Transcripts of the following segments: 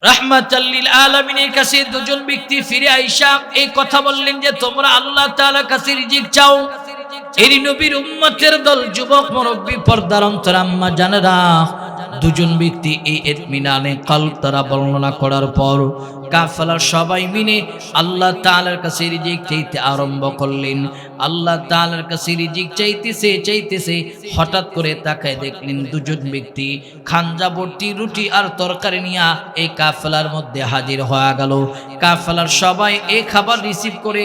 রাহমাতাল লিল আলামিনের কাছে দুজন ব্যক্তি ফিরে আইসা এই কথা বললেন যে তোমরা আল্লাহ তাআলার কাছে রিজিক চাও। এরই নবীর উম্মতের দল, যুবক মুরব্বী, পর্দার অন্তর আম্মা জানেরা, দুজন ব্যক্তি এই ইতমিনানে কলব তারা বর্ণনা করার পর কাফেলার সবাই মিলে আল্লাহ তাআলার কাছে রিজিক চাইতে আরম্ভ করলেন। আল্লাহ তাআলার কাছে রিজিক চাইতেছে হঠাৎ করে তাকায় দেখলেন দুজন ব্যক্তি খাঞ্জা ভর্তি রুটি আর তরকারি নিয়ে এই কাফেলার মধ্যে হাজির হয়ে গেল। কাফেলার সবাই এই খাবার রিসিভ করে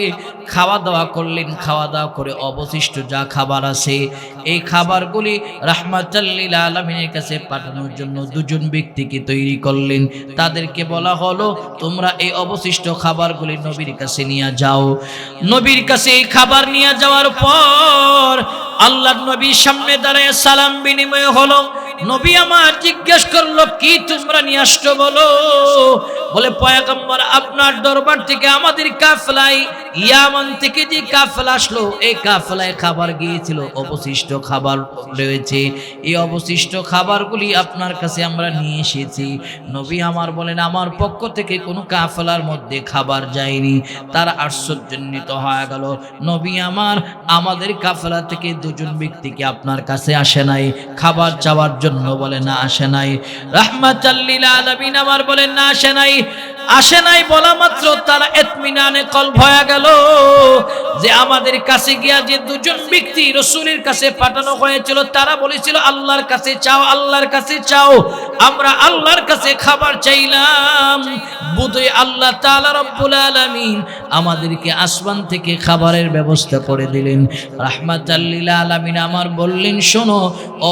খাওয়া দাওয়া করলেন। খাওয়া দাওয়া করে অবশিষ্ট যা খাবার আছে এই খাবারগুলি রাহমাতাল লিল আলামিনের কাছে পাঠানোর জন্য দুজন ব্যক্তিকে তৈরি করলেন। তাদেরকে বলা হলো তোমরা এই অবশিষ্ট খাবারগুলি নবীর কাছে নিয়ে যাও। নবীর কাছে এই খাবার নিয়ে যাওয়ার পর আল্লাহর নবীর সামনে দাঁড়ায় সালাম বিনিময় হলো। নবী আমার জিজ্ঞেস করলো কি তোমরা নিয়ে আসছো বলো। বলে পয়গম্বর আপনার দরবার থেকে আমাদের কাফেলায় ইয়ামান থেকে যে কাফেলা আসলো এই কাফেলায় খাবার গিয়েছিল, অবশিষ্ট খাবার রয়েছে, এই অবশিষ্ট খাবারগুলি আপনার কাছে আমরা নিয়ে এসেছি। নবী আমার বলেন আমার পক্ষ থেকে কোনো কাফেলার মধ্যে খাবার যায়নি। তারা আশ্চর্যান্বিত হয়ে গেল। নবী আমার আমাদের কাফেলা থেকে দুজন ব্যক্তিকে আপনার কাছে আসে নাই খাবার চাওয়ার জন্য? বলে না আসে নাই। রাহমাতাল লিল আলামিন আমার বলেন না আসে নাই বলা মাত্র তারা ইতমিনানে কলব হয়ে গেল যে আমাদের কাছে গিয়া যে দুজন ব্যক্তি রাসূলের কাছে পাঠানো হয়েছিল তারা বলেছিল আল্লাহর কাছে চাও, আল্লাহর কাছে চাও। আমরা আল্লাহর কাছে খাবার চাইলাম, বুঝে আল্লাহ তাআলা রব্বুল আলামিন আমাদেরকে আসমান থেকে খাবারের ব্যবস্থা করে দিলেন। রাহমাতাল লিল আলামিন আমার বললেন শোনো,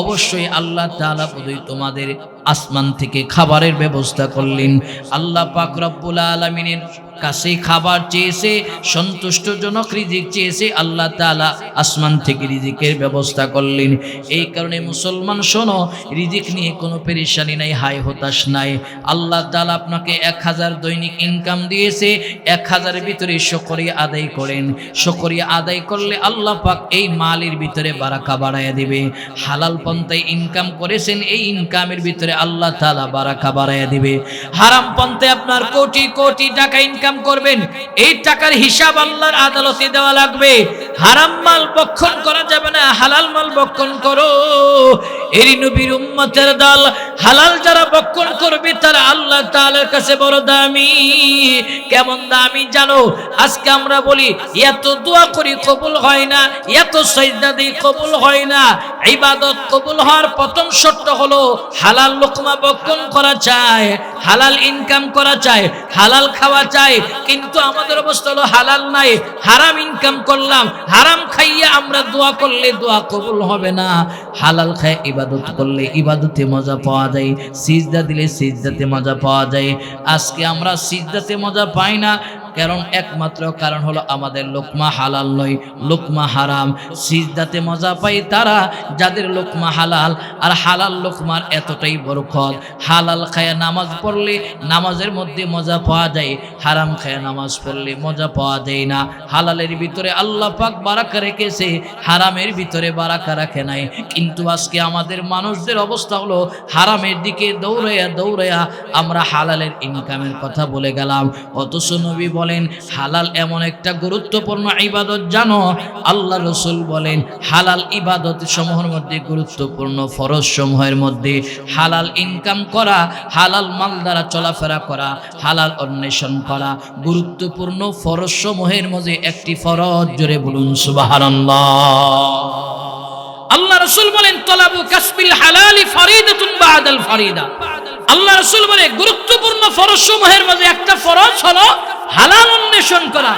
অবশ্যই আল্লাহ তাআলা বুঝে তোমাদের আসমান থেকে খাবারের ব্যবস্থা করলেন। আল্লাহ পাক রব্বুল আলামিনের কাছে খাবার চেয়েছে, সন্তুষ্টজনক রিজিক চেয়েছে, আল্লাহ তাআলা আসমান থেকে রিজিকের ব্যবস্থা করলেন। এই কারণে মুসলমান শোনো, রিজিক নিয়ে কোনো পেরেশানি নাই, হায় হতাশ নাই। আল্লাহ তাআলা আপনাকে 1000 দৈনিক ইনকাম দিয়েছে, 1000 এর ভিতরে শুকরিয়া আদায় করেন। শুকরিয়া আদায় করলে আল্লাহ পাক এই মালের ভিতরে বারাকা বাড়ায়া দিবে। হালাল পন্থায় ইনকাম করেছেন, এই ইনকামের ভিতরে আল্লাহ তাআলা বারাকা বাড়ায়া দিবে। হারাম পন্থায় আপনার কোটি কোটি টাকা ইনকাম করবেন, এই টাকার হিসাব আল্লাহর আদালতে দেওয়া লাগবে। হারাম মাল ভক্ষণ করা যাবে না, হালাল মাল ভক্ষণ করো। এরই নবীর উম্মতের দল, হালাল যারা ভক্ষণ করবে তারা আল্লাহ তাআলার কাছে বড় দামি। কেমন দামি জানো? আজকে আমরা বলি এত দোয়া করি কবুল হয় না, এত সিজদা দেই কবুল হয় না। ইবাদত কবুল হওয়ার প্রথম শর্ত হলো হালাল লোকমা ভক্ষণ করা চাই, হালাল ইনকাম করা চাই, হালাল খাওয়া চাই। কিন্তু আমাদের অবস্থা হলো হালাল নাই, হারাম ইনকাম করলাম, হারাম খাইয়া আমরা দোয়া করলে দোয়া কবুল হবে না। হালাল খায় ইবাদত করলে ইবাদতে মজা পাওয়া যায়, সিজদা দিলে সিজদাতে মজা পাওয়া যায়। আজকে আমরা সিজদাতে মজা পাই না, কারণ একমাত্র কারণ হলো আমাদের লোকমা হালাল নয়, লোকমা হারাম। সিজদাতে মজা পাই তারা যাদের লোকমা হালাল, আর হালাল লোকমার এতটাই বরকত। হালাল খায়া নামাজ পড়লে নামাজের মধ্যে মজা পাওয়া যায়, হারাম খায়া নামাজ পড়লে মজা পাওয়া যায় না। হালালের ভিতরে আল্লাহ পাক বারাকা রেখেছে, হারামের ভিতরে বারাকা রাখে নাই। কিন্তু আজকে আমাদের মানুষদের অবস্থা হলো হারামের দিকে দৌড়াইয়া আমরা হালালের ইনকামের কথা বলে গেলাম। অথচ নবী বলেন হালাল এমন একটা গুরুত্বপূর্ণ ইবাদত, জানো আল্লাহ রাসূল বলেন হালাল ইবাদত সমূহের মধ্যে গুরুত্বপূর্ণ ফরজ সমূহের মধ্যে হালাল ইনকাম করা, হালাল মাল দ্বারা চলাফেরা করা, হালাল অন্বেষণ করা গুরুত্বপূর্ণ ফরজ সমূহের মধ্যে একটি ফরজ। জোরে বলুন সুবহানাল্লাহ। আল্লাহ রাসূল বলেন তলাবু কাসবিল হালালি ফরিদাতুন বাদাল ফরিদা। আল্লাহ রাসূল বলে গুরুত্বপূর্ণ ফরজ সমূহের মধ্যে একটা ফরজ হলো হালাল অন্বেষণ করা,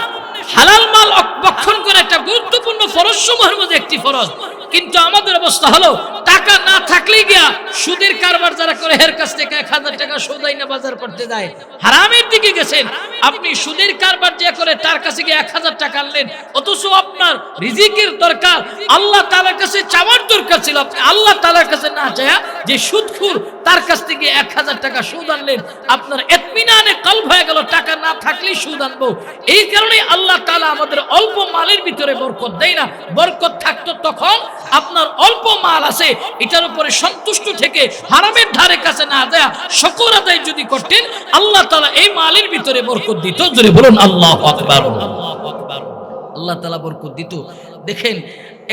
হালাল মাল ভক্ষণ করা একটা গুরুত্বপূর্ণ ফরজ সমূহের মধ্যে একটি ফরজ। কিন্তু আমাদের অবস্থা হলো টাকা না থাকলে গিয়া সুদের কারবার যারা করে এর কাছ থেকে 1000 টাকা সুদাই না বাজার করতে যায়, হারামের দিকে গেছেন। আপনি সুদের কারবার যে করে তার কাছে গিয়ে 1000 টাকা আনলেন, অথচ আপনার রিজিকের দরকার, আল্লাহ তাআলার কাছে চাওয়ার দরকার ছিল। আপনি আল্লাহ তাআলার কাছে না চায়া যে সুদখোর তার কাছ থেকে 1000 টাকা সুদ আনলেন, আপনার ইতমিনানে কলব হয়ে গেল টাকা না থাকলেই সুদ আনবো। এই কারণে আল্লাহ তাআলা আমাদের অল্প মালের ভিতরে বরকত দেয় না। বরকত থাকতো তখন আপনার অল্প মাল আছে, এটার উপরে সন্তুষ্ট থেকে হারামের ধারে কাছে না যায় শুকর আদায় যদি করতেন, আল্লাহ তাআলা এই মালের ভিতরে বরকত দিত। জোরে বলুন আল্লাহু আকবার। আল্লাহ তাআলা বরকত দিত। দেখেন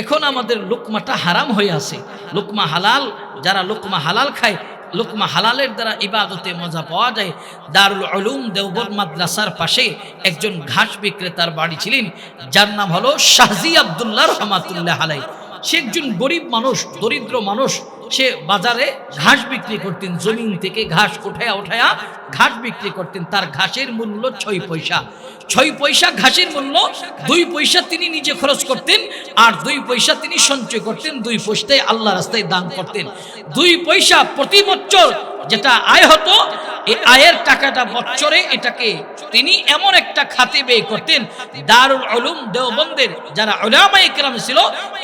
এখন আমাদের লোকমাটা হারাম হয়ে আছে। লোকমা হালাল, যারা লোকমা হালাল খায়, লোকমা হালালের দ্বারা ইবাদতে মজা পাওয়া যায়। দারুল উলুম দেওবন্দ মাদ্রাসার পাশে একজন ঘাস বিক্রেতার বাড়ি ছিলেন, যার নাম হলো শাহজি আব্দুল্লাহ রহমাতুল্লাহ আলাইহি। সে একজন গরিব মানুষ, দরিদ্র মানুষ। সে বাজারে ঘাস বিক্রি করতেন, জমিন থেকে ঘাস উঠায়া ঘাস বিক্রি করতেন। তার ঘাসের মূল্য 6 পয়সা। 6 পয়সা ঘাসের মূল্য। 2 পয়সা তিনি নিজে খরচ করতেন, আর 2 পয়সা তিনি সঞ্চয় করতেন। 2 পয়সায় আল্লাহ রাস্তায় দান করতেন। 2 পয়সা প্রতি বছর যেটা আয় হতো, এই আয়ের টাকাটা বছরে এটাকে তিনি এমন একটা খাতে ব্যয় করতেন, দারুল উলুম দেওবন্দের যারা উলামায়ে কেরাম ছিল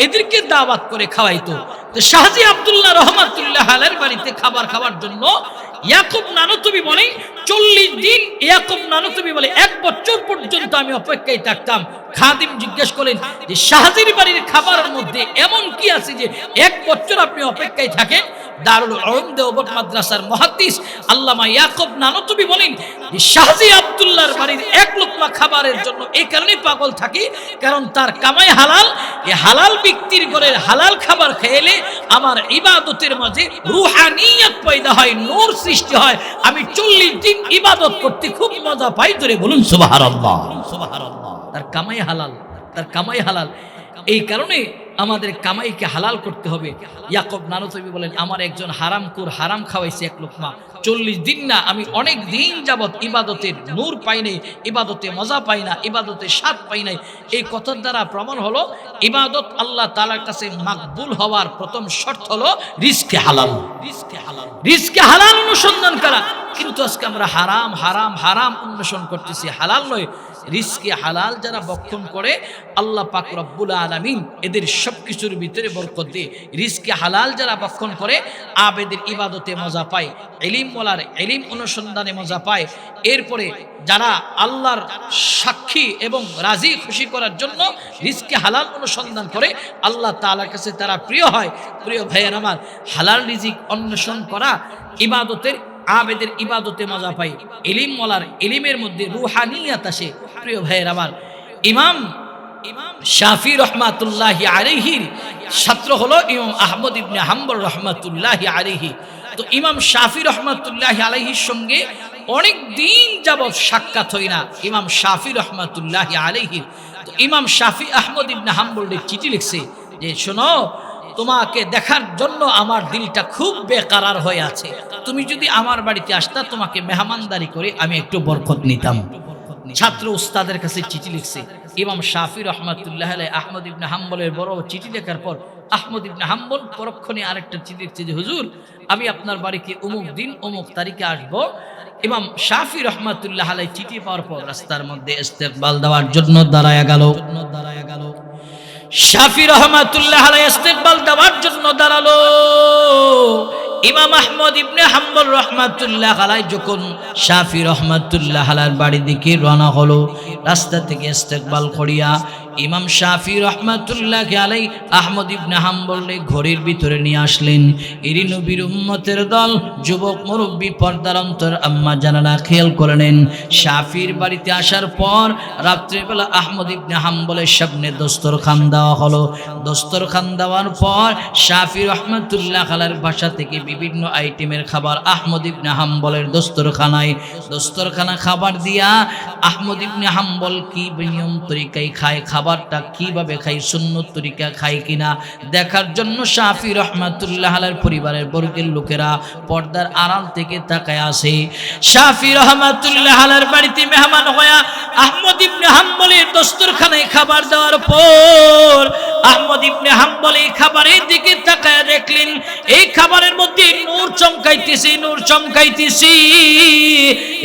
এদেরকে দাওয়াত করে খাওয়াইতো। তো শাহজি আব্দুল্লাহ রহমাতুল্লাহ আলাইহির বাড়িতে খাবার খাওয়ার জন্য ইয়াকুব নানুতুবি বলে 40 দিন, ইয়াকুব নানুতুবি বলে 1 বছর পর্যন্ত আমি অপেক্ষায় থাকতাম। খাদিম জিজ্ঞেস করলেন যে শাহজির বাড়ির খাবারের মধ্যে এমন কি আছে যে 1 বছর আপনি অপেক্ষায় থাকেন? দারুল উলুম দেওবন্দ মাদ্রাসার মুহাদ্দিস আল্লামা ইয়াকুব নানুতুবি বলেন যে শাহজি আব্দুল্লাহর বাড়ির 1 লোকমা খাবারের জন্য এই কারণে পাগল থাকি, কারণ তার কামাই হালাল। এই হালাল ব্যক্তির ঘরের হালাল খাবার খেলে আমার ইবাদতের মাঝে রুহানিয়ত পয়দা হয়, নূর সৃষ্টি হয়। আমি 40 দিন ইবাদত করতে খুব মজা পাই। ধরে বলুন সুবহানাল্লাহ। সুবহানাল্লাহ। তার কামাই হালাল, তার কামাই হালাল। এই কারণে আমাদের কামাইকে হালাল করতে হবে। ইয়াকুব নানুতুবি বলেন আমার একজন হারামখোর হারাম খাওয়াইছে 1 লোকমা। 40 দিন না, আমি অনেক দিন যাবত ইবাদতের নূর পাই নাই, ইবাদতে মজা পাই না, ইবাদতের স্বাদ পাই নাই। এই কথার দ্বারা প্রমাণ হলো ইবাদত আল্লাহ তাআলার কাছে মাকবুল হওয়ার প্রথম শর্ত হলো রিজকে হালাল। রিজকে হালাল, রিজকে হালাল অনুসন্ধান করা। কিন্তু আজকে আমরা হারাম হারাম হারাম অন্বেষণ করতেছি, হালাল নয়। রিজকে হালাল যারা বক্ষণ করে আল্লাহ পাক রব্বুল আলামিন এদের সবকিছুর ভিতরে বরকত দিয়ে। রিজকে হালাল যারা বক্ষণ করে আবেদের ইবাদতে মজা পায়, ইলম ওয়ালার ইলম অনুসন্ধানে মজা পায়। এরপরে যারা আল্লাহর সাক্ষী এবং রাজি খুশি করার জন্য রিজকে হালাল অনুসন্ধান করে আল্লাহ তাআলার কাছে তারা প্রিয় হয়। প্রিয় ভাইয়ের আমার, হালাল রিজিক অন্বেষণ করা ইবাদতের, আবেদের ইবাদতে মজা পাই। ইলম ওয়ালার ইলমের মধ্যে রুহানিয়াত আসে। প্রিয় ভাইয়ের আমার, ইমাম শাফি রহমাতুল্লাহি আলাইহির ছাত্র হলো ইমাম আহমদ ইবনে হাম্বল রহমাতুল্লাহি আলাইহি। তো ইমাম শাফি রহমাতুল্লাহি আলাইহির সঙ্গে অনেক দিন যাবত সাক্ষাৎ হয় না ইমাম শাফি রহমাতুল্লাহি আলাইহির। তো ইমাম শাফি আহমদ ইবনে হাম্বলের চিঠি লিখছে যে শোনো, তোমাকে দেখার জন্য আমার দিলটা খুব বেকারার হয়ে আছে। তুমি যদি আমার বাড়িতে আসতা, তোমাকে মেহমানদারি করে আমি একটু বরকত নিতাম। ছাত্র উস্তাদের কাছে চিঠি লিখছে। ইমাম শাফি রহমাতুল্লাহ আলাইহি আহমদ ইবনে হাম্বলের বড় চিঠি লেখার পর আহমদ ইবনে হাম্বল পরক্ষণে আরেকটা চিঠি লিখছে যে হুজুর, আমি আপনার বাড়িতে অমুক দিন অমুক তারিখে আসব। ইমাম শাফি রহমাতুল্লাহ আলাইহি চিঠি পাওয়ার পর রাস্তার মধ্যে ইস্তেকবাল দেওয়ার জন্য দাঁড়ায়া গেল। শাফি রহমাতুল্লাহ আলাইহি ইস্তেকবাল দেওয়ার জন্য দাঁড়ালো। ইমাম আহমদ ইবনে হাম্বল রহমাতুল্লাহ আলাইহি যখন শাফি রহমাতুল্লাহ আলাইহির বাড়ির দিকে রওনা হলো, রাস্তা থেকে ইস্তেকবাল করিয়া ইমাম শাফি রহমাতুল্লাহ আলাইহি আহমদ ইবনে হাম্বলকে ঘরের ভিতরে নিয়ে আসলেন। এরই নবীর উম্মতের দল, যুবক মুরব্বী, পর্দার অন্তর আম্মা জানালা খেয়াল করলেন। শাফির বাড়িতে আসার পর রাত্রিবেলা আহমদ ইবনে হাম্বলের সামনে দস্তরখান দেওয়া হলো। দস্তরখান দেওয়ার পর শাফি রহমাতুল্লাহ আলাইহির বাসা থেকে বিভিন্ন আইটেমের খাবার আহমদ ইবনে হাম্বলের দস্তরখানা খাবার দিয়া আহমদ ইবনে হাম্বল কি নিয়ম তরিকায় খায়, খাবারটা কিভাবে খায়, সুন্নত তরিকা খায় কিনা দেখার জন্য শাফি রহমাতুল্লাহ আলাইহির পরিবারের বর্গের লোকেরা পর্দার আড়াল থেকে তাকায় আসে। শাফি রহমাতুল্লাহ আলাইহির বাড়িতে মেহমান হয়ে আহমদ ইবনে হাম্বলের দস্তরখানায় খাবার দেওয়ার পর আহমদ ইবনে হাম্বল এই খাবারের দিকে তাকায় দেখলেন এই খাবারের মধ্যে নূর চমকাইতেছে, নূর চমকাইতেছে।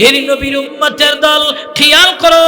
এর নবীর উম্মতের দল খেয়াল করো,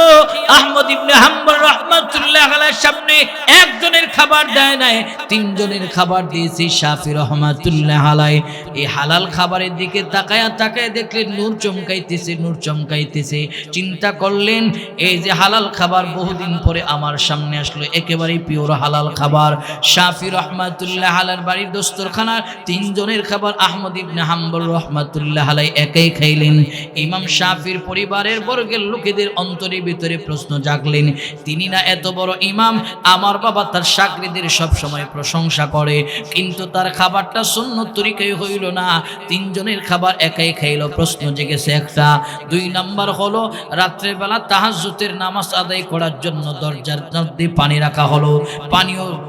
আহমদ ইবনে হাম্বল রাহমাতুল্লাহ আলাইহির সামনে একজনের খাবার দেয় নাই, 3 জনের খাবার দিয়েছে শাফি রহমাতুল্লাহ আলাইহি। এই হালাল খাবারের দিকে তাকায়া তাকায় দেখলেন নূর চমকাইতেছে, নূর চমকাইতেছে। চিন্তা করলেন এই যে হালাল খাবার বহুদিন পরে আমার সামনে আসলো, একেবারেই পিওর হালাল খাবার। শাফি রহমাতুল্লাহ আলাইহির বাড়ির দস্তরখানার তিনজনের খাবার আহমদ ইবনে হাম্বল রহমাতুল্লাহ আলাইহি একাই খাইলেন। ইমাম শাফির পরিবারের বর্গের লোকেদের অন্তরের ভিতরে প্রশ্ন জাগলেন, তিনি না এত বড় ইমাম, আমার বাবা তার শাগরিদের সব সময় প্রশংসা করে, কিন্তু তার খাবারটা সুন্নত তরিকায় হইল না, তিনজনের খাবার একাই খাইল। প্রশ্ন জেগেছে একটা। দুই নাম্বার হলো রাত্রের বেলা তাহাজ্জুদের নামাজ আদায় করার জন্য দরজার মধ্যে পানি রাখা হলো,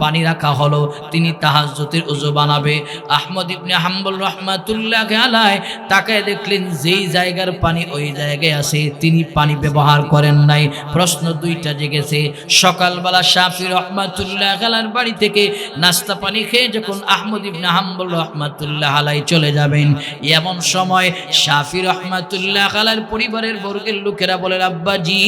পানি রাখা হলো, তিনি তাহাজ্জুদের ওযু বানাবে। আহমদ ইবনে হাম্বল রহমাতুল্লাহ আলাইহি তাকায় দেখলেন যেই জায়গার পানি ওই জায়গায় আছে, তিনি পানি ব্যবহার করেন নাই। প্রশ্ন দুইটা জেগেছে। সকালবেলা শাফি রহমাতুল্লাহ আলাইহির বাড়ি থেকে নাস্তা পানি খেয়ে যখন আহমদ ইবনে হাম্বল রহমাতুল্লাহ আলাইহি চলে যাবেন, এমন সময় শাফি রহমাতুল্লাহ আলাইহির পরিবারের বর্গের লোকেরা বলে, আব্বাজি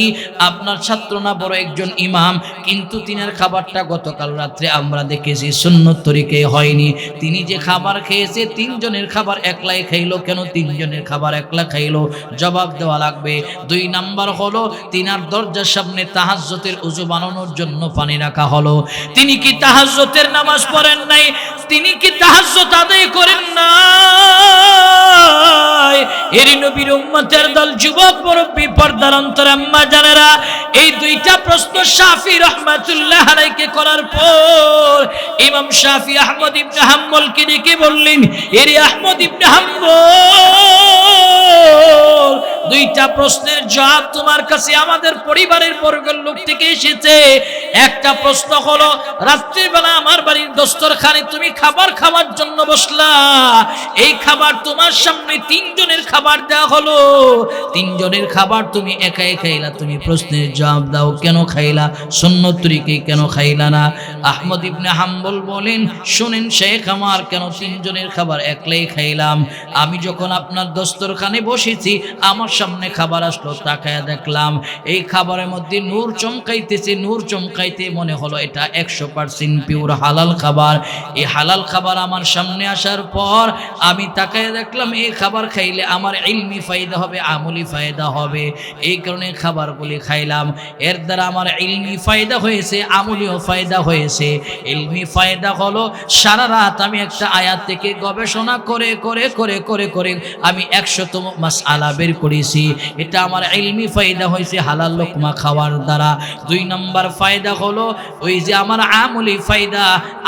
আপনার ছাত্র না বড় একজন ইমাম, কিন্তু তিনার খাবারটা গতকাল রাত্রে আমরা দেখেছি সুন্নত তরিকায় হয়নি। তিনি যে খাবার খেয়েছে তিনজনের খাবার একলাই খাইলো, কেন তিনজনের খাবার একলা খাইলো? জবাব দেওয়া লাগবে। দুই নাম্বার হলো তিনার দরজার সামনে তাহাজ্জুদের ওযু বানানোর জন্য পানি রাখা হলো, তিনি কি তাহাজ্জুদের নামাজ পড়েন নাই? তিনি কি তাহাজ্জুদ আদায় করেন নাই? এর নবীর উম্মতের দল, যুবক মুরব্বি, পর্দার অন্তরে আম্মা জানেরা, এই দুইটা প্রশ্ন শাফি রহমাতুল্লাহ আলাইহিকে করার পর ইমাম শাফি আহমদ ইবনে হাম্বলকে ডেকে বললেন, এরে আহমদ ইবনে হাম্বল, দুইটা প্রশ্নের জবাব তোমার কাছে আমাদের পরিবারের বর্গের লোক থেকে এসেছে। একটা প্রশ্ন হলো রাত্রির বেলা আমার বাড়ির দস্তরখানে তুমি খাবার খাওয়ার জন্য বসলা, এই খাবার তোমার সামনে তিনজনের খাবার দেওয়া হলো, তিনজনের খাবার তুমি একাই খাইলা, তুমি প্রশ্নের জবাব দাও, কেন খাইলা? সুন্নত তরিকায় কেন খাইলা না? আহমদ ইবনে হাম্বল বলেন, শুনেন শেখ আমার, কেন তিনজনের খাবার একলাই খাইলাম? আমি যখন আপনার দস্তরখানে বসেছি, আমার সামনে খাবার আসলো, তাকায়া দেখলাম এই খাবারের মধ্যে নূর চমকাইতেছে, নূর চমকাইতে মনে হলো এটা 100% পিওর হালাল খাবার। এই হালাল খাবার আমার সামনে আসার পর আমি তাকায়া দেখলাম এই খাবার খাইলে আমার ইলমি ফায়দা হবে, আমলি ফায়দা হবে, এই কারণে খাবারগুলি খাইলাম। এর দ্বারা আমার ইলমি ফায়দা হয়েছে, আমলিও ফায়দা হয়েছে। ইলমি ফায়দা হলো সারা রাত আমি একটা আয়াত থেকে গবেষণা করে করে করে করে করে আমি 100তম মাসআলা বের করেছি, এটা আমার ইলমি ফায়দা হয়েছে হালাল লোকমা খাওয়ার দ্বারা। দুই নম্বর ফায়দা হলো ওই যে আমার আমলি ফায়দা,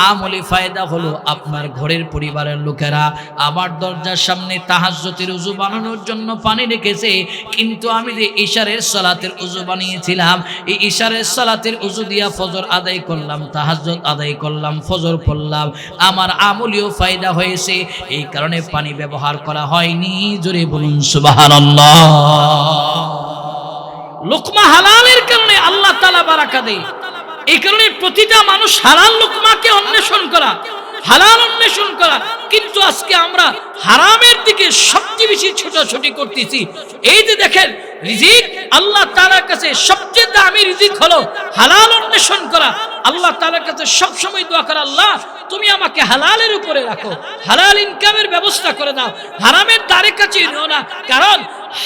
আমলি ফায়দা হলো আপনার ঘরের পরিবারের লোকেরা আমার দরজার সামনে তাহাজ্জুদের ওযু বানানোর জন্য পানি রেখেছে, কিন্তু আমি যে ইশারের সালাতের ওযু বানিয়েছিলাম, এই ইশারের সালাতের ওযু দিয়া ফজর আদায় করলাম, তাহাজ্জুদ আদায় করলাম, ফজর পড়লাম, আমার আমলিও ফায়দা হয়েছে, এই কারণে পানি ব্যবহার করা হয়নি। জোরে বলুন সুবহানাল্লাহ। লোকমা হালালের কারণে আল্লাহ তাআলা বারাকা দেয়। এই কারণে প্রতিটা মানুষ হালাল লোকমাকে অন্বেষণ করা, হালাল অন্বেষণ করা। কিন্তু আজকে আমরা হারামের দিকে সবচেয়ে বেশি ছোটাছুটি করতেছি। এই যে দেখেন রিজিক, আল্লাহ তাআলার কাছে সবচেয়ে দামি রিজিক হলো হালাল অন্বেষণ করা। আল্লাহ তাআলার কাছে সব সময় দোয়া করা, আল্লাহ তুমি আমাকে হালালের উপরে রাখো, হালাল ইনকামের ব্যবস্থা করে দাও, হারামের দ্বারে কাছে নিও না। কারণ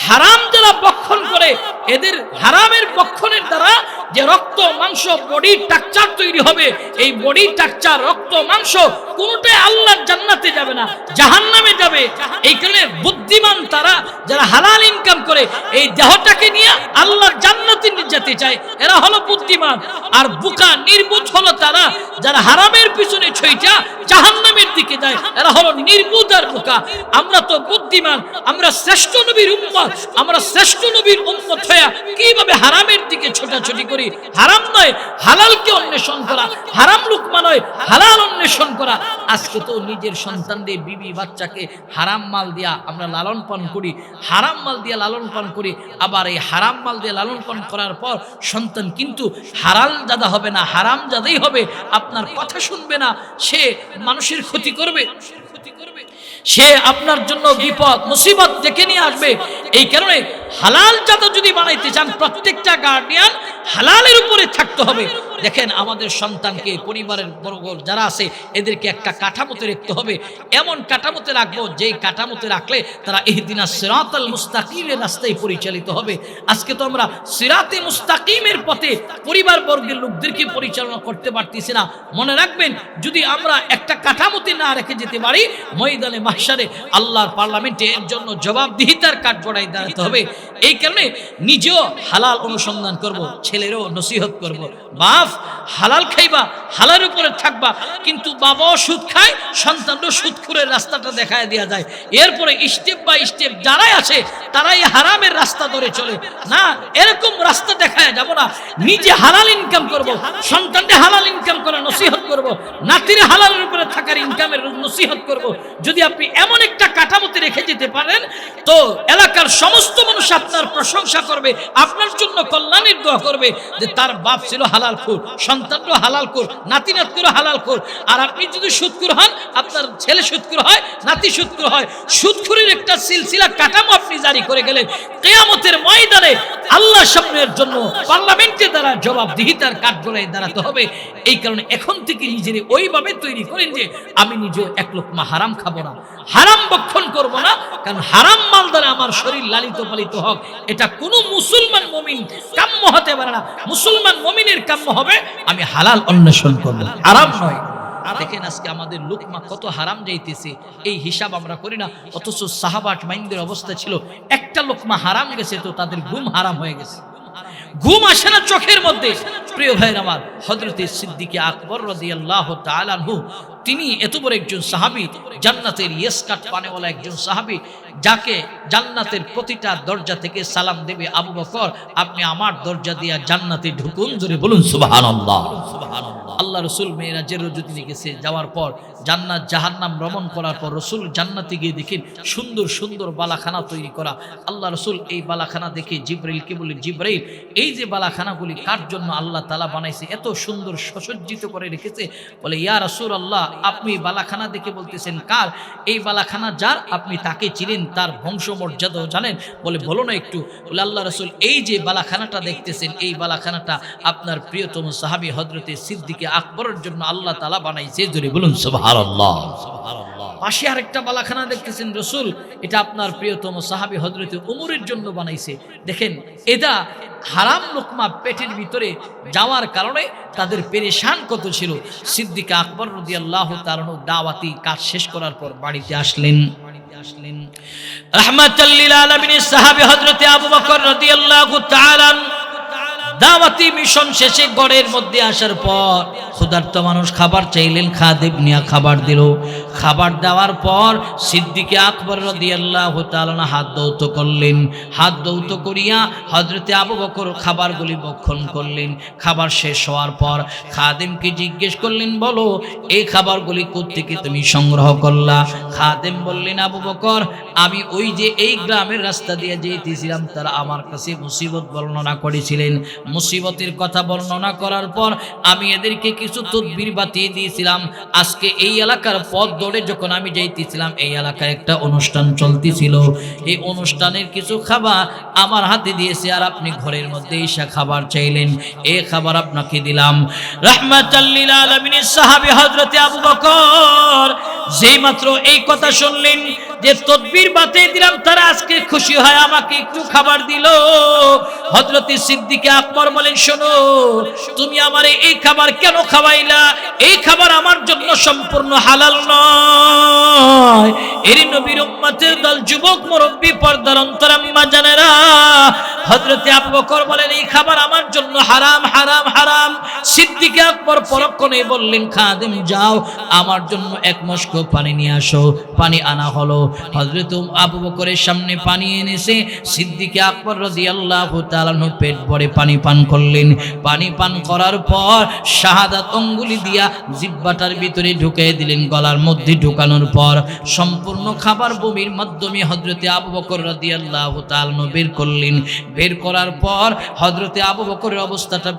হারাম যারা বক্ষণ করে, এদের হারামের বক্ষণের দ্বারা যে রক্ত মাংস বডি স্ট্রাকচার তৈরি হবে, এই বডি স্ট্রাকচার রক্ত মাংস কোনটাই আল্লাহর জান্নাতে যাবে না, জাহান্নামে যাবে। এই কারণে বুদ্ধিমান তারা যারা হালাল ইনকাম করে এই দেহটাকে নিয়ে আল্লাহর জান্নাতে যেতে চায়, এরা হলো বুদ্ধিমান। আর বোকা নির্বুধ হলো তারা যারা হারামের পিছনে ছুঁইটা জাহান্নামের দিকে যায়, এরা হলো নির্বুধ আর বোকা। আমরা তো বুদ্ধিমান, আমরা শ্রেষ্ঠ নবীর উম্মত, আমরা শ্রেষ্ঠ নবীর উম্মত হয়ে কিভাবে হারামের দিকে ছোটাছুটি করি? হারাম নয় হালালকে অন্বেষণ করা, হারাম লুকমা নয় হালাল অন্বেষণ করা। আজকে তো নিজের সন্তানদের, বিবি বাচ্চাকে হারাম মাল দিয়া আমরা লালন পালন করি, হারাম মাল দিয়ে লালন পালন করি। আবার এই হারাম মাল দিয়ে লালন পালন করার পর সন্তান কিন্তু হালাল জাদা হবে না, হারাম জাদাই হবে। আপনার কথা শুনবে না, সে মানুষের ক্ষতি করবে, সে আপনার জন্য বিপদ মুসিবত ডেকে নিয়ে আসবে। এই কারণে হালাল জাদা যদি বানাইতে চান, প্রত্যেকটা গার্ডিয়ান হালালের উপরে থাকতে হবে, দেখেন আমাদের সন্তানকে পরিবারের বর্গ যারা আছে এদেরকে একটা কাঠামোতে রাখতে হবে, এমন কাঠামোতে রাখবো যেই কাঠামোতে রাখলে তারা ইহদিনাস সিরাতাল মুস্তাকিমের রাস্তায় পরিচালিত হবে। আজকে তো আমরা সিরাতে মুস্তাকিমের পথে পরিবার বর্গের লোকদেরকে পরিচালনা করতে পারতেছি না। মনে রাখবেন, যদি আমরা একটা কাঠামোতে না রেখে যেতে পারি, ময়দানে মাহশারে আল্লাহর পার্লামেন্টে এর জন্য জবাবদিহিতার কাঠগড়ায় দাঁড়াতে হবে। এই কারণে নিজেও হালাল অনুসন্ধান করব, ছেলেরও নসিহত করব, বাপ হালাল খাইবা, হালালের উপরে থাকবা। কিন্তু বাবাও সুদ খায়, সন্তানও সুদখোরের রাস্তাটা দেখায় দেওয়া যায়। এরপরে স্টেপ বাই স্টেপ যারাই আছে তারাই হারামের রাস্তা ধরে চলে না, এরকম রাস্তা দেখায় যাব না। নিজে হালাল ইনকাম করব, সন্তানকে হালাল ইনকাম করার নসিহত করব, নাতির হালালের উপরে থাকার ইনকামের নসিহত করব। যদি আপনি এমন একটা কাঠামোতে রেখে যেতে পারেন, তো এলাকার সমস্ত মানুষ আপনার প্রশংসা করবে, আপনার জন্য কল্যাণের দোয়া করবে যে তার বাপ ছিল হালালখোর, সন্তানও হালালখোর, নাতি নাতনিও হালালখোর। আর আপনি যদি সুদখোর হন, আপনার ছেলে সুদখোর হয়, নাতি সুদখোর হয়, সুদখোরের একটা সিলসিলা কাঠামো আপনি জারি করে গেলেন। কিয়ামতের ময়দানে আল্লাহর সামনের জন্য পার্লামেন্টে দ্বারা জবাবদিহিতার কাঠগড়ায় দাঁড়াতে হবে। এই কারণে এখন থেকে নিজের ওইভাবে তৈরি করেন যে আমি নিজেও এক লোকমা হারাম খাবো না, হারাম ভক্ষণ করব না। কারণ হারাম মাল দ্বারা আমার শরীর লালিত পালিত হোক, এটা কোনো মুসলমান মুমিন কাম্য হতে পারে না। মুসলমান মুমিনের কাম্য হবে আমি হালাল অন্বেষণ করব, হারাম নয়। দেখেন আজকে আমাদের লুকমা কত হারাম যাইতেছে, এই হিসাব আমরা করি না। অথচ সাহাবাট মাইন্দের অবস্থা ছিল, একটা লোকমা হারাম গেছে তো তাদের ঘুম হারাম হয়ে গেছে, ঘুম আসে না চোখের মধ্যে। প্রিয় ভাইয়ের আমার, হযরতে সিদ্দিকে আকবর রাদিয়াল্লাহু তাআলা আনহু, তিনি এত বড় একজন সাহাবী, জান্নাতের ইয়েসকাট পানেওয়ালা একজন সাহাবী, যাকে জান্নাতের প্রতিটা দরজা থেকে সালাম দেবে আবু বকর, আপনি আমার দরজা দিয়া জান্নাতে ঢুকুন। জোরে বলুন সুবহানাল্লাহ। আল্লাহ রসুল মেরাজের রজনীতে গেছে, যাওয়ার পর জান্নাত জাহান্নাম ভ্রমণ করার পর রসুল জান্নাতে গিয়ে দেখেন সুন্দর সুন্দর বালাখানা তৈরি করা। আল্লাহ রসুল এই বালাখানা দেখে জিবরাইলকে বলেন, জিবরাইল, এই যে বালাখানাগুলি কার জন্য আল্লাহ তাআলা বানাইছে, এত সুন্দর সুসজ্জিত করে রেখেছে? বলে, ইয়া রাসূলুল্লাহ, আপনি বালাখানা দেখে বলতেছেন কার? এই বালাখানা যার, আপনি তাকে চিনেন, তার বংশমর্যাদাও জানেন? বলে, বলো না একটু। বলে, আল্লাহ রসুল, এই যে বালাখানাটা দেখতেছেন, এই বালাখানাটা আপনার প্রিয়তম সাহাবী হযরতে সিদ্দিকে আকবরের জন্য আল্লাহ তাআলা বানাইছে। জোরে বলুন সুবহানাল্লাহ। পাশে আরেকটা বালাখানা দেখতেছেন রসুল, এটা আপনার প্রিয়তম সাহাবী হযরতে উমরের জন্য বানাইছে। দেখেন, এটা হারাম লোকমা পেটের ভিতরে যাওয়ার কারণে তাদের পেরেশান কত ছিল। সিদ্দিক আকবর রাদিয়াল্লাহু তাআলা দাওয়াতি কাজ শেষ করার পর বাড়িতে আসলেন। রাহমাতাল লিল আলামিনের সাহাবী হযরতে আবু বকর রাদিয়াল্লাহু তাআলা দাওয়াতি মিশন শেষে ঘরের মধ্যে আসার পর ক্ষুধার্ত মানুষ খাবার চাইলেন, খাদেম নিয়া খাবার দিল। খাবার দেওয়ার পর সিদ্দিকে আকবর রাদিয়াল্লাহু তাআলা হাত দৌত করলেন। হাত দৌত করিয়া হযরতে আবু বকর খাবারগুলি ভক্ষণ করলেন। খাবার শেষ হওয়ার পর খাদেমকে জিজ্ঞেস করলেন, বলো এই খাবারগুলি কোত্থেকে তুমি সংগ্রহ করলা? খাদেম বললেন, আবু বকর, আমি ওই যে এই গ্রামের রাস্তা দিয়ে যেতেছিলাম, তারা আমার কাছে মুসিবত বর্ণনা করেছিলেন। মুসিবতের কথা বর্ণনা করার পর আমি এদেরকে কিছু তদবির বাতিয়ে দিয়েছিলাম। আজকে এই এলাকার পথ ধরে যখন আমি যাইতেছিলাম, এই এলাকায় একটা অনুষ্ঠান চলতেছিল, এই অনুষ্ঠানের কিছু খাবার আমার হাতে দিয়েছে, আর আপনি ঘরের মধ্যে এসে খাবার চাইলেন, এই খাবার আপনাকে দিলাম। রাহমাতাল লিল আলামিনের সাহাবী হযরতে আবু বকর যেই মাত্র এই কথা শুনলেন যে তদবির বাতিয়ে দিলাম, তারা আজকে খুশি হয় আমাকে একটু খাবার দিল। হযরতে সিদ্দিকে আকবর বলেন, শোনো, তুমি আমারে এই খাবার কেন খাওয়াইলা? এই খাবার আমার জন্য সম্পূর্ণ হালাল নয়। এর নবীর উম্মতের দল, যুবক মুরব্বী, পর্দার অন্তরাম্মা জানেরা, হযরতে আবু বকর বলেন, এই খাবার আমার জন্য হারাম, হারাম, হারাম। সিদ্দিকে আকবর পরক্ষণে বললেন, খাদেম যাও, আমার জন্য এক মশক পানি নিয়ে আসো। পানি আনা হলো। হযরত আবু বকরের সামনে পানি এনেছে। সিদ্দিকে আকবর রাদিয়াল্লাহু তাআলা পেট ভরে পানি পান করলেন। পানি পান করার পর শাহাদাত অঙ্গুলি দিয়া জিহ্বাটার ভিতরে ঢুকিয়ে দিলেন। গলার মধ্যে ঢুকানোর পর সম্পূর্ণ খাবার বমির মাধ্যমে হযরতে আবু বকর রাদিয়াল্লাহু তাআলা বের করলেন। বের করার পর হযরতে আবু বকরের অবস্থাটা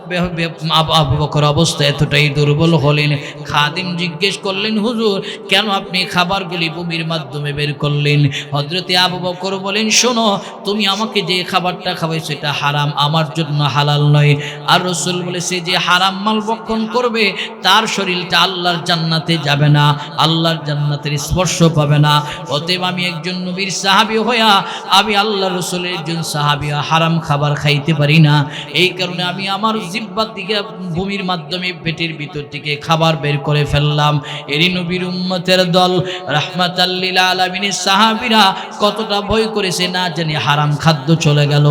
আবু বকর অবস্থা এতটাই দুর্বল হলেন। খাদিম জিজ্ঞেস করলেন, হুজুর কেন আপনি খাবারগুলি বমির মাধ্যমে বের করলেন? হযরতে আবু বকর বলেন, শোনো, তুমি আমাকে যে খাবারটা খাওয়াইছো এটা হারাম, আমার জন্য হালাল নয়। আর রাসূল বলেছে যে হারাম মাল ভক্ষণ করবে তার শরীরটা আল্লাহর জান্নাতে যাবে না, আল্লাহর জান্নাতের স্পর্শ পাবে না। অতএব আমি একজন নবীর সাহাবী হইয়া আমি আল্লাহ রাসূলের একজন সাহাবী হারাম খাবার খাইতে পারি না। এই কারণে আমি আমার জিহ্বা থেকে ভূমির মাধ্যমে পেটের ভিতর থেকে খাবার বের করে ফেললাম। এরই নবীর উম্মতের দল রাহমাতাল লিল আলামিনের সাহাবীরা কতটা ভয় করেছে, না জানি হারাম খাদ্য চলে গেল,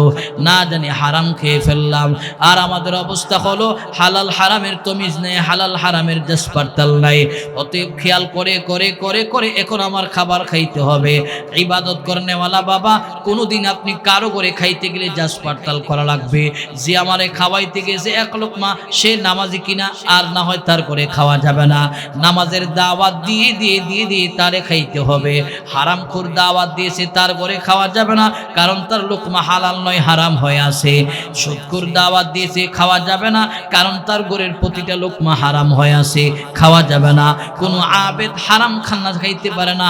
না জানি হারাম খেয়ে ফেললাম। আর আমাদের অবস্থা হলো হালাল হারামের তমিজ নেই, হালাল হারামের জাসপারতাল নাই। অতএব খেয়াল করে করে করে করে এখন আমার খাবার খাইতে হবে। ইবাদত করনেওয়ালা বাবা, কোনোদিন আপনি কারো করে খাইতে গেলে জাসপারতাল করা লাগবে। যে আমারে খাওয়াইতে গেছে এক লোকমা, সে নামাজি কিনা, আর না হয় তার করে খাওয়া যাবে না। নামাজের দাওয়াত দিয়ে দিয়ে দিয়ে দিয়ে তারে খাইতে হবে। হারামখোর দাওয়াত দিয়েছে, তার করে খাওয়া যাবে না, কারণ তার লোকমা হালাল নয়, হারাম হয়ে আছে। সুদখোর দাওয়াত দিয়েছে, খাওয়া যাবে না, কারণ তার ঘরের প্রতিটা লোকমা হারাম হয়ে আছে, খাওয়া যাবে না। কোনো আবেদ হারাম খানা খাইতে পারে না।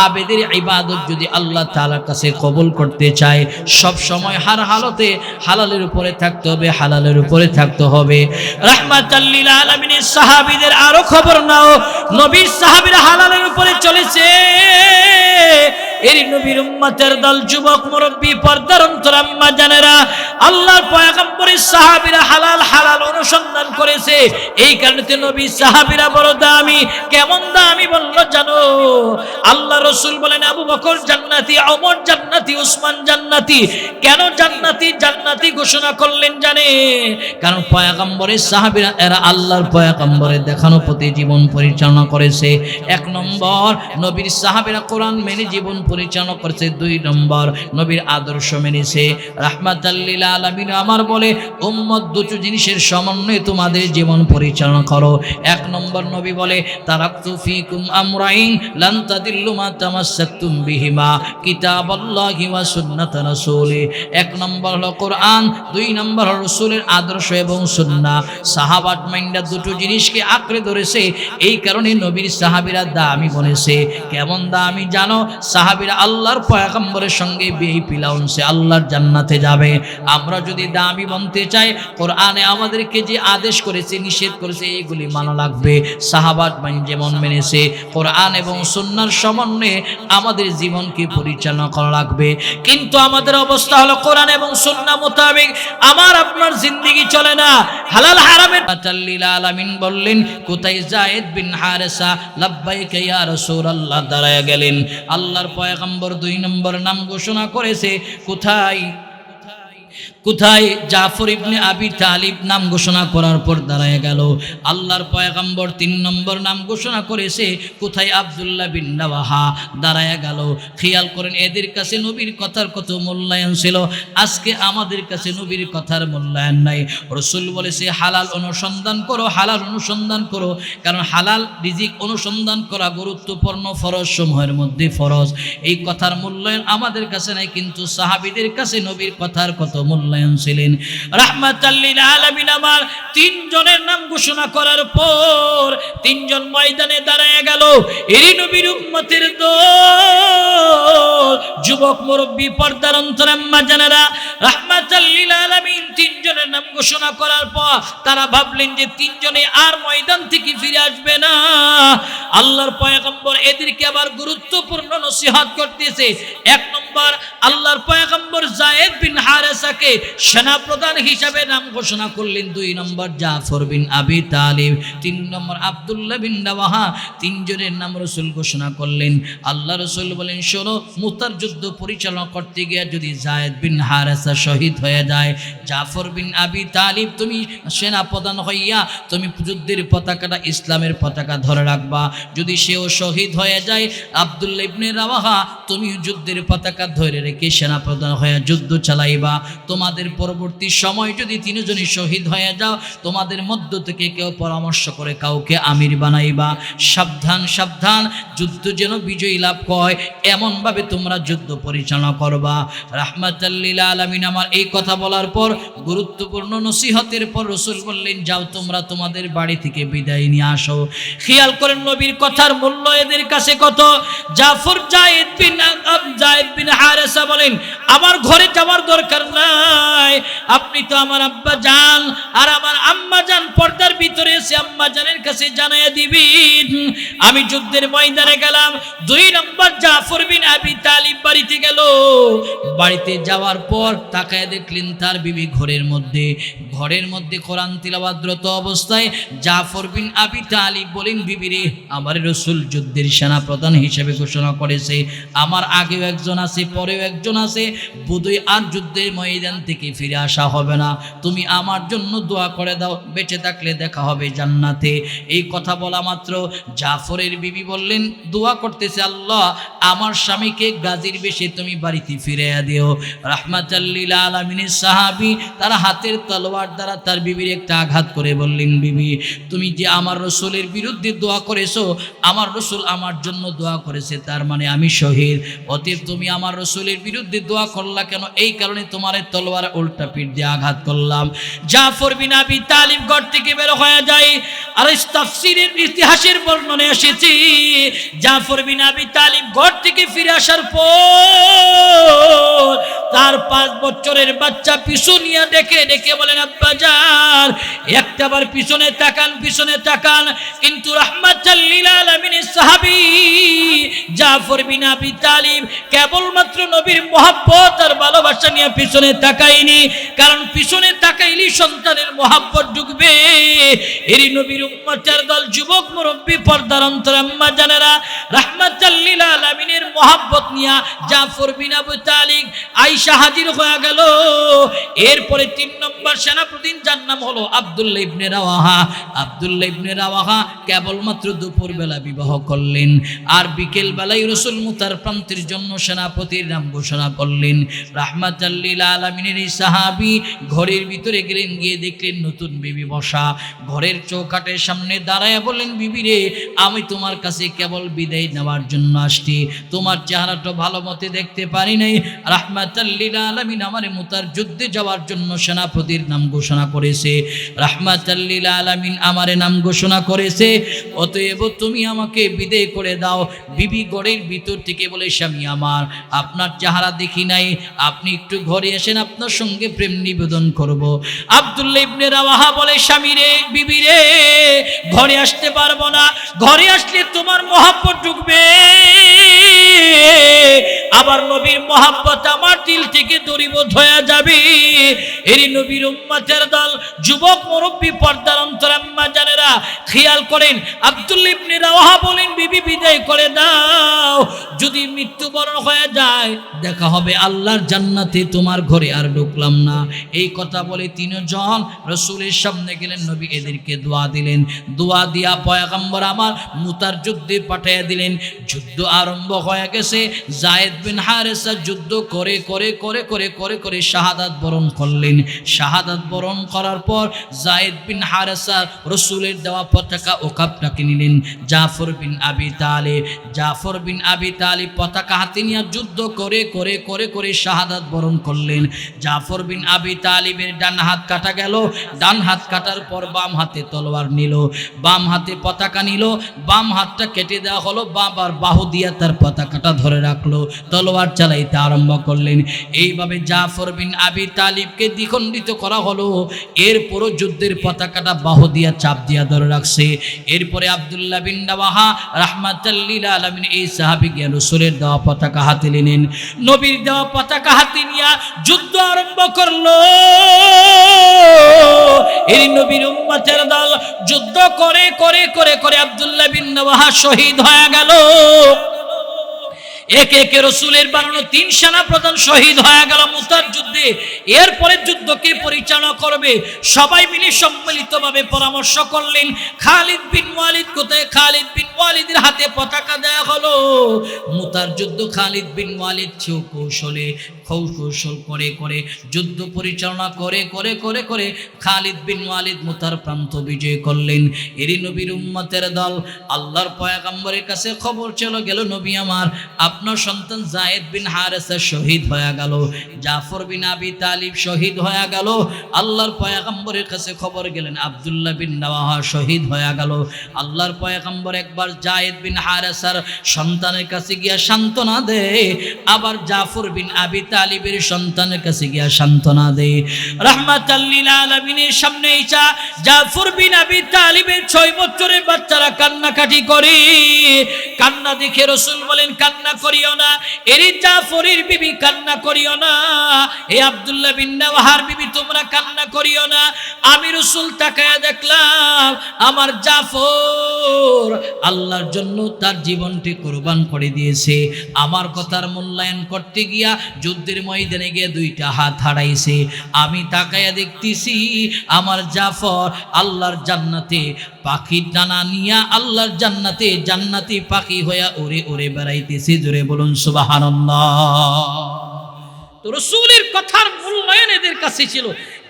আবেদের ইবাদত যদি আল্লাহ তাআলার কাছে কবুল করতে চায়, সব সময় হার হালতে হালালের উপরে থাকতে হবে, হালালের উপরে থাকতে হবে। রাহমাতাল লিল আলামিনের সাহাবীদের আরো খবর নাও, নবীর সাহাবীরা হালালের উপরে চলেছে। এরই নবীর উম্মতের দল, যুবক মুরব্বী, পর্দার অন্তর আম্মা জানেরা, আল্লাহর পয়গম্বরের সাহাবীরা হালাল হালাল অনুসন্ধান করেছে। এই কারণে নবীর সাহাবীরা বড় দামি। কেমন দামি বললো জানো? আল্লাহ রাসূল বলেন আবু বকর জান্নাতি, ওমর জান্নাতি, উসমান জান্নাতি। কেন জান্নাতি জান্নাতি ঘোষণা করলেন জানে? কারণ পয়গম্বরের সাহাবীরা এরা আল্লাহর পয়গম্বরের দেখানো পথে জীবন পরিচালনা করেছে। এক নম্বর, নবীর সাহাবীরা কোরআন মেনে জীবন পরিচালনা করেছে। দুই নম্বর, নবীর আদর্শ মেনেছে। রাহমাতাল লিল আলামিন আমার বলে, উম্মত দুটো জিনিসের সমন্বয়ে তোমাদের জীবন পরিচালনা করো। এক নম্বর, নবী বলে, তারাকতু ফীকুম আমরাইন লান তাদিল্লু মা তামাসসাকতুম বিহিমা কিতাবাল্লাহি ওয়া সুন্নাত রাসূলি। এক নম্বর হলো কোরআন, দুই নম্বর হলো রাসূলের আদর্শ এবং সুন্নাহ। সাহাবাত মাইন্ডা দুটো জিনিসকে আঁকড়ে ধরেছে। এই কারণে নবীর সাহাবীরা দামি বলেছে। কেমন দামি জানো? সাহাবীরা আল্লাহর পয়গম্বরের সঙ্গে ভিআইপি লাউন্সে আল্লাহর জান্নাতে যাবে। আমরা যদি দামি বনতে চাই, কোরআনে আমাদেরকে যে আদেশ করেছে, নিষেধ করেছে, এইগুলি মানা লাগবে। সাহাবাত যেমন মেনেছে, কোরআন এবং সুন্নাহর সমন্বয়ে আমাদের জীবনকে পরিচালনা করা লাগবে। কিন্তু আমাদের অবস্থা হলো কোরআন এবং সুন্নাহ মোতাবেক আমার আপনার জিন্দেগি চলে না। হালাল হারামের লিল আলামিন বললেন, কোথায় যায়েদ বিন হারেসা লাব্বাইকা ইয়া রাসূলুল্লাহ দাঁড়ায় গেলেন। আল্লাহর পয়গম্বর দুই নম্বর নাম ঘোষণা করেছে। কোথায় কোথায় জাফর ইবনে আবি তালিব নাম ঘোষণা করার পর দাঁড়ায় গেল। আল্লাহর পয়গম্বর তিন নম্বর নাম ঘোষণা করেছে। কোথায় আব্দুল্লাহ বিন রাওয়াহা দাঁড়ায় গেল। খেয়াল করেন, এদের কাছে নবীর কথার কত মূল্যায়ন ছিল। আজকে আমাদের কাছে নবীর কথার মূল্যায়ন নাই। রাসূল বলেছে হালাল অনুসন্ধান করো, হালাল অনুসন্ধান করো, কারণ হালাল রিজিক অনুসন্ধান করা গুরুত্বপূর্ণ ফরজ সমূহের মধ্যে ফরজ। এই কথার মূল্যায়ন আমাদের কাছে নাই, কিন্তু সাহাবীদের কাছে নবীর কথার কত মূল্যায়ন ছিলেন। রাহমাতাল লিল আলামিন আমার তিনজনের নাম ঘোষণা করার পর তিনজন ময়দানে দাঁড়ায় গেল। এরই নবীর উম্মতের দল, যুবক মুরব্বী, পর্দার অন্তর আম্মা জানেরা, রাহমাতাল লিল আলামিন তিনজনের নাম ঘোষণা করার পর তারা ভাবলেন যে তিনজনে আর ময়দান থেকে ফিরে আসবে না। আল্লাহর পয়গম্বর এদেরকে আবার গুরুত্বপূর্ণ নসিহত করতেছে। এক নম্বর, আল্লাহর পয়গম্বর যায়েদ বিন হারেসাকে সেনাপ্রধান হিসাবে নাম ঘোষণা করলেন। দুই নম্বর, জাফর বিন আবি তালিব। তিন নম্বর, আব্দুল্লাহ বিন রাওয়াহা। তিনজনের নাম রাসূল ঘোষণা করলেন। আল্লাহ রাসূল বলেন, শোনো, মুতার যুদ্ধ পরিচালনা করতে গিয়ে যদি যায়েদ বিন হারেসা শহীদ হয়ে যায়, জাফর বিন আবি তালিব তুমি সেনাপ্রধান হইয়া তুমি যুদ্ধের পতাকাটা, ইসলামের পতাকা ধরে রাখবা। যদি সেও শহীদ হয়ে যায়, আব্দুল্লাহ ইবনে রাওয়াহা তুমিও যুদ্ধের পতাকা ধরে রেখে সেনাপ্রধান হয়ে যুদ্ধ চালাইবা। তোমাদের পরবর্তী সময় যদি তিনজনই শহীদ হয়ে যাও, তোমাদের মধ্য থেকে কেউ পরামর্শ করে কাউকে আমির বানাইবা। সাবধান সাবধান, যুদ্ধ যেন বিজয়ী লাভ হয় এমনভাবে তোমরা যুদ্ধ পরিচালনা করবা। রাহমাতাল লিল আলামিন আমার এই কথা বলার পর, গুরুত্বপূর্ণ নসিহতের পর রাসূল বললেন, যাও তোমরা তোমাদের বাড়ি থেকে বিদায় নিয়ে আসো। খেয়াল করেন নবীর কথার মূল্য এদের কাছে কত। জাফর জায়েদ বিন হারেসা বলেন, আমার ঘরে যাওয়ার দরকার নাই, আপনি তো আমার আব্বা জান আর আমার আম্মা জান, পর্দার ভিতরে এসে আম্মা জানের কাছে জানাইয়া দিবেন আমি যুদ্ধের ময়দানে গেলাম। 2 নম্বর জাফর বিন আবি তালিব বাড়িতে গেল। বাড়িতে যাওয়ার পর তাকায় দেখলেন তার বিবি ঘরের মধ্যে কোরআন তিলাওয়াতরত অবস্থায়। জাফর বিন আবি তালিব বলেন, বিবিরে, আমার রাসূল যুদ্ধের সেনাপ্রধান হিসেবে ঘোষণা করেছে, আমার আগেও একজন আছে, পরেও একজন আছে, বোধহয় আর যুদ্ধের ময়দান থেকে ফিরে আসা হবে না, তুমি আমার জন্য দোয়া করে দাও, বেঁচে থাকলে দেখা হবে জান্নাতে। এই কথা বলা মাত্র জাফরের বিবি বললেন, দোয়া করতেছে, আল্লাহ আমার স্বামীকে গাজীর বেশে তুমি বাড়িতে ফিরাইয়া দিও। রাহমাতাল লিল আলামিনের সাহাবী তার হাতের তলোয়ার দ্বারা তার বিবির একটা আঘাত করে বললেন, বিবি, তুমি যে আমার রাসূলের বিরুদ্ধে দোয়া করেছো, আমার রাসূল আমার জন্য দোয়া করেছে, তার মানে আমি শহীদ, অতএব তুমি আমার রাসূলের বিরুদ্ধে দোয়া করলা কেন? এই কারণে তোমার তলোয়ার উল্টা পিঠ দিয়ে আঘাত করলাম। জাফর বিন আবি তালিব ঘর থেকে বের হয়ে যায়। আর তাফসীরের ইতিহাসের বর্ণনা এসেছে, জাফর বিন আবি তালিব ঘর থেকে ফিরে আসার পর তার 5 বছরের বাচ্চা পিছু নিয়ে ডেকে বলেন, আব্বা জান, একটাবার পিছনে তাকান। কিন্তু রাহমাতাল লিল আলামিনের সাহাবী জাফর বিন আবি তালিব কেবলমাত্র নবীর মহব্বত আর ভালোবাসা নিয়ে পিছনে তাকায়নি, কারণ পিছনে তাকাইলে সন্তানের মহব্বত ঢুকবে। এরই নবীর উম্মতের দল, যুবক মুরব্বী, পর্দার অন্তর আম্মা জানেরা, রাহমাতাল লিল আলামিনের মহব্বত নিয়ে জাফর বিন আবি তালিব আয়েশা হাজির হয়ে গেল। এরপরে 3 নম্বর সেনাপ্রধান, যার নাম হলো আব্দুল্লাহ ইবনে রাওয়াহা কেবলমাত্র দুপুর বেলা বিবাহ করলেন, আর বিকেল বেলায় রাসূল মুতার প্রান্তের জন্য সেনাপতির নাম ঘোষণা করলেন। রাহমাতাল লিল আলামিনের এই সাহাবী ঘরের ভিতরে গেলেন, গিয়ে দেখলেন নতুন বিবি বসা। ঘরের চৌকাঠের সামনে দাঁড়ায় বললেন, বিবি রে, আমি তোমার কাছে কেবল বিদায় নেওয়ার জন্য আসছি, তোমার চেহারাটা ভালো মতে দেখতে পারি নাই। রাহমাতাল লিল আলামিন আমার মুতার যুদ্ধে যাওয়ার জন্য সেনাপতির নাম ঘোষণা করেছে, রাহমাতাল লিল আলামিন আমার নাম ঘোষণা করেছে, অতএব তুমি আমাকে বিদায় করে দাও। বিবি ঘরের ভিতর থেকে বলে, স্বামী আমার, আপনার চেহারা দেখি নাই, আপনি একটু ঘরে এসেন, আপনার সঙ্গে প্রেম নিবেদন করব। আব্দুল্লাহ ইবনে রাওয়াহা বলে, স্বামী রে, বিবি রে, ঘরে আসতে পারবো না, ঘরে আসলে তোমার মহব্বত ঢুকবে, আবার নবীর মহব্বত আমার দিল থেকে দূরীভূত হয়ে যাবে। এরই নবীর উম্মতের দল, যুবক মুরব্বী, পর্দার অন্তর আম্মা জানেরা, খেয়াল করেন, আব্দুল্লাহ ইবনে রাওয়াহা বলেন, বিবি বিদায় করে দাও, যদি মৃত্যুবরণ হয়ে যায় দেখা হবে আল্লাহর জান্নাতে, তোমার ঘরে আর ঢুকলাম না। এই কথা বলে 3 জন রাসূলের সামনে গেলেন, নবী এদেরকে দোয়া দিলেন, দোয়া দিয়া পয়গম্বর আমার মুতার যুদ্ধে পাঠিয়ে দিলেন। যুদ্ধ আরম্ভ হয়ে গেছে। যায়েদ বিন হারেসা যুদ্ধ করে শাহাদাত বরণ করলেন। শাহাদাত বরণ করার পর যায়েদ বিন হারেসা রাসূলের দেওয়া পতাকা ওকাবটাকে নিলেন। জাফর বিন আবি তালিব পতাকা হাতে নিয়ে যুদ্ধ করে শাহাদাত বরণ করলেন। জাফর বিন আবি তালিবের ডান হাত কাটা গেল, ডান হাত কাটার পর বাম হাতে তলোয়ার নিল, বাম হাতে পতাকা নিল, বাম হাতটা কেটে দেওয়া হলো, বাবার বাহু দিয়ে তার পতাকাটা ধরে রাখলো, তলোয়ার চালাইতে আরম্ভ করলেন। এইভাবে জাফর বিন আবি তালিবকে দ্বিখণ্ডিত করা হলো। এরপরও যুদ্ধের পতাকাটা বাহু দিয়া চাপ দিয়া ধরে রাখছে। এরপরে আব্দুল্লাহ বিন রাওয়াহা রাহমাতাল লিল আলামিন এই সাহাবী গিয়ে রাসূলের দেওয়া পতাকা হাতে নিলেন। নবীর দেওয়া পতাকা হাতে নিয়ে যুদ্ধ আরম্ভ করলো। এই নবীর উম্মতের দল যুদ্ধ করে আব্দুল্লাহ বিন রাওয়াহা শহীদ হয়ে গেল। একে একে রসুলের বানানো 3 সেনা প্রধান শহীদ হয়ে গেল মুতার যুদ্ধে। এরপরে যুদ্ধকে পরিচালনা করবে সবাই মিলে সম্মিলিতভাবে পরামর্শ করলেন খালিদ বিন ওয়ালিদ কোথায়? খালিদ বিন ওয়ালিদের হাতে পতাকা দেয়া হলো। মুতার যুদ্ধ খালিদ বিন ওয়ালিদ কৌশল করে করে যুদ্ধ পরিচালনা করে খালিদ বিন ওয়ালিদ মুতার প্রান্ত বিজয় করলেন। এরই নবীর উম্মতের দল আল্লাহর পয়গম্বরের কাছে খবর চলে গেল, নবী আমার, আপনার সন্তান যায়েদ বিন হারেসা শহীদ হয়ে গেল, জাফর বিন আবি তালিব শহীদ হয়ে গেল। আল্লাহর পয়গম্বরের কাছে খবর গেলেন আব্দুল্লাহ বিন রাওয়াহা শহীদ হয়ে গেল। আল্লাহর পয়গম্বর একবার যায়েদ বিন হারেসার সন্তানের কাছে গিয়া সান্ত্বনা দেয়, আবার জাফর বিন আবি তালিবের সন্তানের কাছে গিয়া সান্ত্বনা দেয়। রাহমাতাল লিল আলামিনের সামনে ইসা জাফর বিন আবি তালিবের 6 বছরের বাচ্চারা কান্নাকাটি করে। কান্না দেখে রাসূল বলেন কান্না করিও না, এরি জাফরের বিবি কান্না করিও না, এ আব্দুল্লাহ বিন রাওয়াহার বিবি তোমরা কান্না করিও না। আমি রাসূল তাকায়া দেখলাম আমার জাফর আল্লাহর জন্য তার জীবনটি কুরবান করে দিয়েছে। আমার কথার মূল্যায়ন করতে গিয়া যুদ্ধের ময়দানে গিয়ে 2টা হাত হারাইছে। আমি তাকায়া দেখতেছি আমার জাফর আল্লাহর জান্নাতে পাখির ডানা নিয়া আল্লাহর জান্নাতে জান্নাতি পাখি হইয়া উড়ে উড়ে বেড়াইতেছে। জোরে বলুন সুবহানাল্লাহ। তো রাসূলের কথার মূল্যায়ন এদের কাছে ছিল।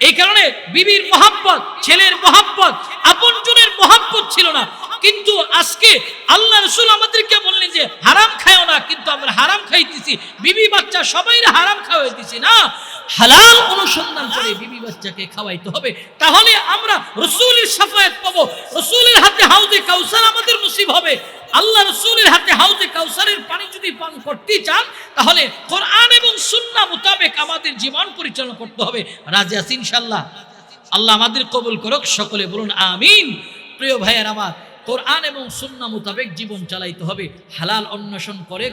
এই কারণে বিবির মহব্বত, ছেলের মহব্বত, আপনজনের মহব্বত ছিল না। কিন্তু আজকে আল্লাহ রাসূল আমাদেরকে বললেন যে হারাম খাও না, কিন্তু আমরা হারাম খাইতেছি, বিবি বাচ্চা সবাইরে হারাম খাওয়াইতেছি না। হালাল অনুসন্ধান করে বিবি বাচ্চাকে খাওয়াইতে হবে, তাহলে আমরা রাসূলের শাফায়াত পাবো। রাসূলের হাতে হাউজে কাউসার আমাদের নসিব হবে। আল্লাহ রাসূলের হাতে হাউজে কাউসারের পানি যদি পান করতে চান তাহলে কোরআন এবং সুন্নাহ মোতাবেক আমাদের জীবন পরিচালনা করতে হবে। রাজি আছি ইনশাআল্লাহ? আল্লাহ আমাদের কবুল করুক, সকলে বলুন আমিন। প্রিয় ভাইয়ের আমার, কোরআন এবং সুন্নাহ মোতাবেক জীবন চালাইতে হবে। হালাল অন্বেষণ করে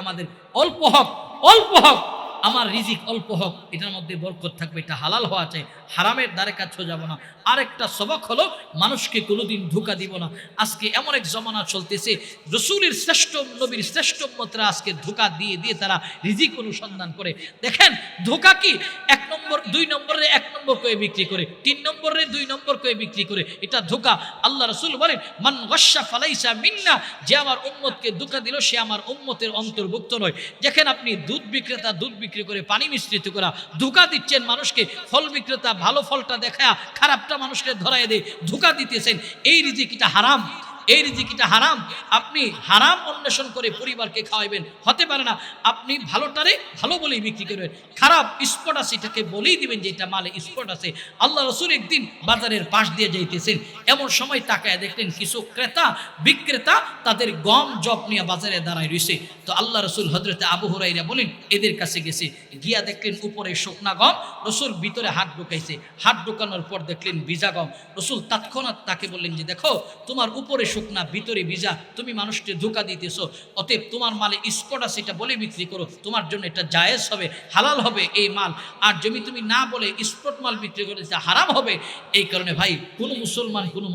আমাদের অল্প হক আমার রিজিক অল্প হোক, এটার মধ্যে বরকত থাকবে, এটা হালাল হওয়া চাই, হারামের দ্বারে কাছে যাব না। আরেকটা সবক হলো মানুষকে কোনোদিন ধোঁকা দিব না। আজকে এমন এক জমানা চলতেছে, রাসূলের শ্রেষ্ঠ নবীর শ্রেষ্ঠ উম্মতরা আজকে ধোঁকা দিয়ে তারা রিজিক অনুসন্ধান করে। দেখেন ধোঁকা কি, 1 নম্বর 2 নম্বরে 1 নম্বর করে বিক্রি করে, 3 নম্বরে 2 নম্বর করে বিক্রি করে, এটা ধোঁকা। আল্লাহ রাসূল বলেন মান গাশশা ফালাইসা মিন্না, যে আমার উম্মতকে ধোঁকা দিল সে আমার উম্মতের অন্তর্ভুক্ত নয়। দেখেন আপনি দুধ বিক্রেতা দুধ বিক্রি করে পানি মিশ্রিত করা ধোঁকা দিচ্ছেন মানুষকে, ফল বিক্রেতা ভালো ফলটা দেখায়া খারাপটা মানুষকে ধরায় দিয়ে ধোঁকা দিতেছেন। এই রিজিকটা হারাম, এই রিজিকটা হারাম। আপনি হারাম অন্বেষণ করে পরিবারকে খাওয়াইবেন, হতে পারে না। আপনি ভালোটারে ভালো বলেই বিক্রি করবেন, খারাপ স্পট আছে এটাকে বলেই দিবেন যে এটা মালে স্পট আছে। আল্লাহ রাসূল একদিন বাজারের পাশ দিয়ে যাইতেছেন, এমন সময় তাকায় দেখলেন কিছু ক্রেতা বিক্রেতা তাদের গম জব নিয়ে বাজারে দাঁড়ায় রয়েছে। তো আল্লাহ রাসূল হযরতে আবু হুরায়রা বলেন এদের কাছে গেছে, গিয়া দেখলেন উপরে শুকনা গম, রাসূল ভিতরে হাত ঢুকাইছে, হাত ঢুকানোর পর দেখলেন ভিজা গম। রাসূল তৎক্ষণাৎ তাকে বললেন যে দেখো তোমার উপরে শুকনা ভিতরে ভিজা, তুমি মানুষকে ধোঁকা দিতেছো, অতএব তোমার মালে স্পট আছে এটা বলে বিক্রি করো, তোমার জন্য এটা জায়েজ হবে, হালাল হবে এই মাল। আর জমি তুমি না বলে স্পট মাল বিক্রি করে হারাম হবে। এই কারণে ভাই কোনো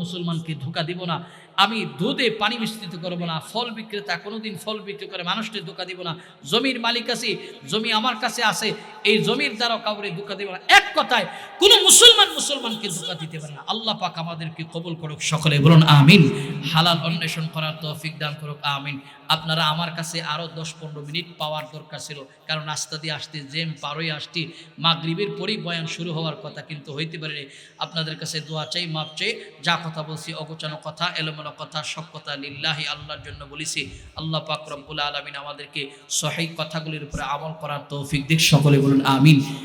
মুসলমানকে ধোঁকা দিব না। আমি দুধে পানি মিশ্রিত করব না, ফল বিক্রেতা কোনোদিন ফল বিক্রি করে মানুষকে ধোঁকা দিব না। জমির মালিক আছি, জমি আমার কাছে আছে, এই জমির দ্বারা কাউরে ধোঁকা দিব না। এক কথায় কোনো মুসলমানকে ধোঁকা দিতে পারে না। আল্লাহ পাক আমাদেরকে কবুল করুক, সকলে বলুন আমিন। হালাল অন্বেষণ করার তৌফিক দান করুক, আমিন। আপনারা আমার কাছে আরো 10-15 মিনিট পাওয়ার দরকার ছিল, কারণ রাস্তা দিয়ে আসতে জেম পারই আসছি, মাগরিবের পরেই বয়ান শুরু হওয়ার কথা, কিন্তু হইতে পারে। আপনাদের কাছে দোয়া চাই, মাপ চাই, যা কথা বলছি অগোছানো কথা এলোমেলো কথা সব কথা লিল্লাহি আল্লাহর জন্য বলেছি। আল্লাহ পাক রব্বুল আলামিন আমাদেরকে সহিহ কথাগুলির উপরে আমল করার তৌফিক দিক, সকলে বলুন আমিন।